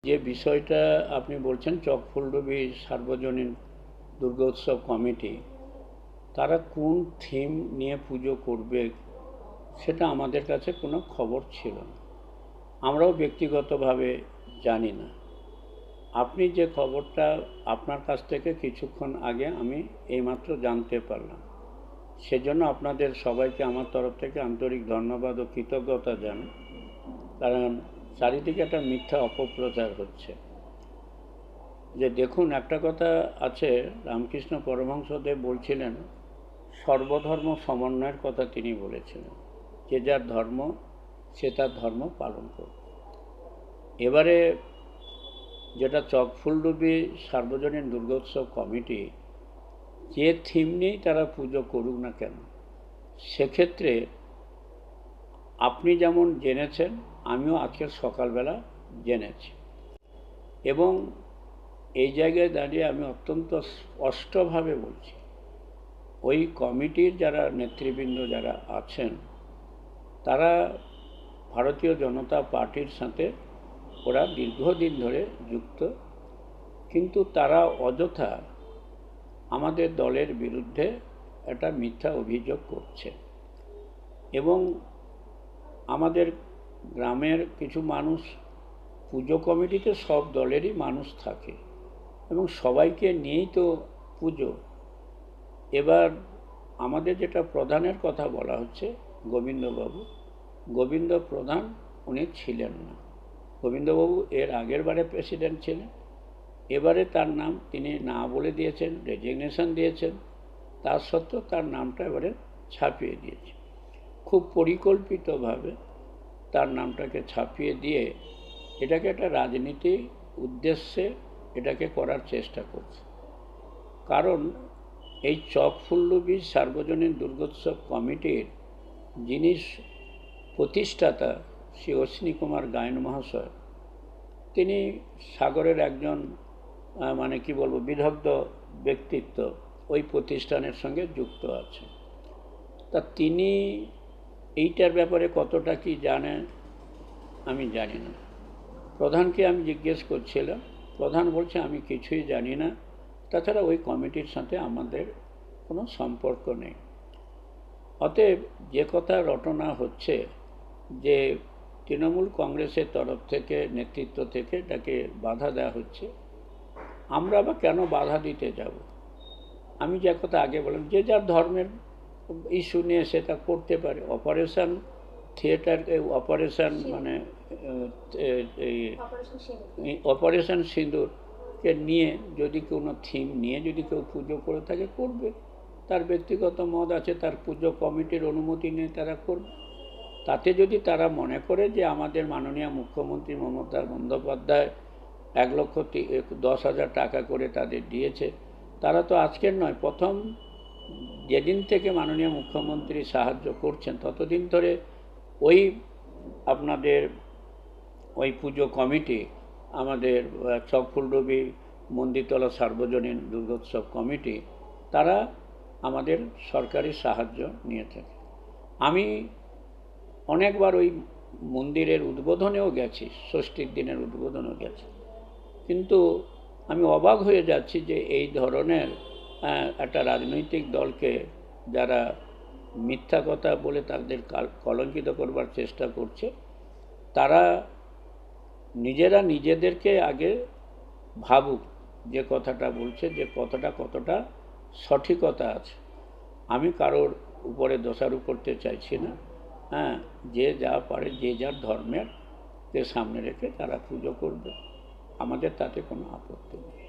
যে বিষয়টা আপনি বলছেন চকফুলডুবি সার্বজনীন দুর্গোৎসব কমিটি তারা কোন থিম নিয়ে পুজো করবে সেটা আমাদের কাছে কোনো খবর ছিল না, আমরাও ব্যক্তিগতভাবে জানি না। আপনি যে খবরটা আপনার কাছ থেকে কিছুক্ষণ আগে আমি এইমাত্র জানতে পারলাম, সেজন্য আপনাদের সবাইকে আমার তরফ থেকে আন্তরিক ধন্যবাদ ও কৃতজ্ঞতা জানাই। কারণ চারিদিকে একটা মিথ্যা অপপ্রচার হচ্ছে। যে দেখুন, একটা কথা আছে, রামকৃষ্ণ পরমহংসদেব বলছিলেন সর্বধর্ম সমন্বয়ের কথা তিনি বলেছিলেন, যে যার ধর্ম সে তার ধর্ম পালন করবে। এবারে যেটা চকফুলডুবি সার্বজনীন দুর্গোৎসব কমিটি যে থিম নিয়েই তারা পুজো করুক না কেন, সেক্ষেত্রে আপনি যেমন জেনেছেন আমিও আজকের সকালবেলা জেনেছি, এবং এই জায়গায় দাঁড়িয়ে আমি অত্যন্ত স্পষ্টভাবে বলছি, ওই কমিটির যারা নেতৃবৃন্দ যারা আছেন তারা ভারতীয় জনতা পার্টির সাথে ওরা দীর্ঘদিন ধরে যুক্ত, কিন্তু তারা অযথা আমাদের দলের বিরুদ্ধে একটা মিথ্যা অভিযোগ করছে। এবং আমাদের গ্রামের কিছু মানুষ, পুজো কমিটিতে সব দলেরই মানুষ থাকে এবং সবাইকে নিয়েই তো পুজো। এবার আমাদের যেটা প্রধানের কথা বলা হচ্ছে গোবিন্দবাবু, গোবিন্দ প্রধান উনি ছিলেন না। গোবিন্দবাবু এর আগের বারে প্রেসিডেন্ট ছিলেন, এবারে তার নাম তিনি না বলে দিয়েছেন, রেজিগনেশন দিয়েছেন, তার সত্ত্বেও তার নামটা এবারে ছাপিয়ে দিয়েছে। খুব পরিকল্পিতভাবে তার নামটাকে ছাপিয়ে দিয়ে এটাকে একটা রাজনীতি উদ্দেশ্যে এটাকে করার চেষ্টা করছে। কারণ এই চকফুলডুবি সার্বজনীন দুর্গোৎসব কমিটির যিনি প্রতিষ্ঠাতা শ্রী অশ্বিনী কুমার গায়ন মহাশয়, তিনি সাগরের একজন মানে কি বলবো বিদগ্ধ ব্যক্তিত্ব, ওই প্রতিষ্ঠানের সঙ্গে যুক্ত আছে। তা তিনি এইটার ব্যাপারে কতটা কি জানেন আমি জানি না। প্রধানকে আমি জিজ্ঞেস করছিলাম, প্রধান বলছে আমি কিছুই জানি না, তাছাড়া ওই কমিটির সাথে আমাদের কোনো সম্পর্ক নেই। অতএব যে কথা রটনা হচ্ছে যে তৃণমূল কংগ্রেসের তরফ থেকে, নেতৃত্ব থেকে এটাকে বাধা দেওয়া হচ্ছে, আমরা বা কেন বাধা দিতে যাব? আমি যে কথা আগে বললাম, যে যার ধর্মের ইস্যু নিয়ে সেটা করতে পারে। অপারেশন থিয়েটার, অপারেশন মানে এই অপারেশন সিঁদুরকে নিয়ে যদি কোনো থিম নিয়ে যদি কেউ পুজো করে থাকে করবে, তার ব্যক্তিগত মত আছে, তার পুজো কমিটির অনুমতি নিয়ে তারা করবে। তাতে যদি তারা মনে করে যে আমাদের মাননীয় মুখ্যমন্ত্রী মমতা বন্দ্যোপাধ্যায় 1,10,000 টাকা করে তাদের দিয়েছে, তারা তো আজকের নয়, প্রথম যেদিন থেকে মাননীয় মুখ্যমন্ত্রী সাহায্য করছেন ততদিন ধরে ওই আপনাদের ওই পুজো কমিটি, আমাদের চকফুলডুবি মন্দিরতলা সার্বজনীন দুর্গোৎসব কমিটি, তারা আমাদের সরকারি সাহায্য নিয়ে থাকে। আমি অনেকবার ওই মন্দিরের উদ্বোধনেও গেছি, ষষ্ঠীর দিনের উদ্বোধনেও গেছি, কিন্তু আমি অবাক হয়ে যাচ্ছি যে এই ধরনের একটা রাজনৈতিক দলকে যারা মিথ্যা কথা বলে তাদের কলঙ্কিত করবার চেষ্টা করছে, তারা নিজেরা নিজেদেরকে আগে ভাবুক যে কথাটা বলছে, যে কতটা সঠিকতা আছে। আমি কারোর উপরে দোষারোপ করতে চাইছি না। যে যা পারে, যে যার ধর্মের কে সামনে রেখে তারা পুজো করবে, আমাদের তাতে কোনো আপত্তি নেই।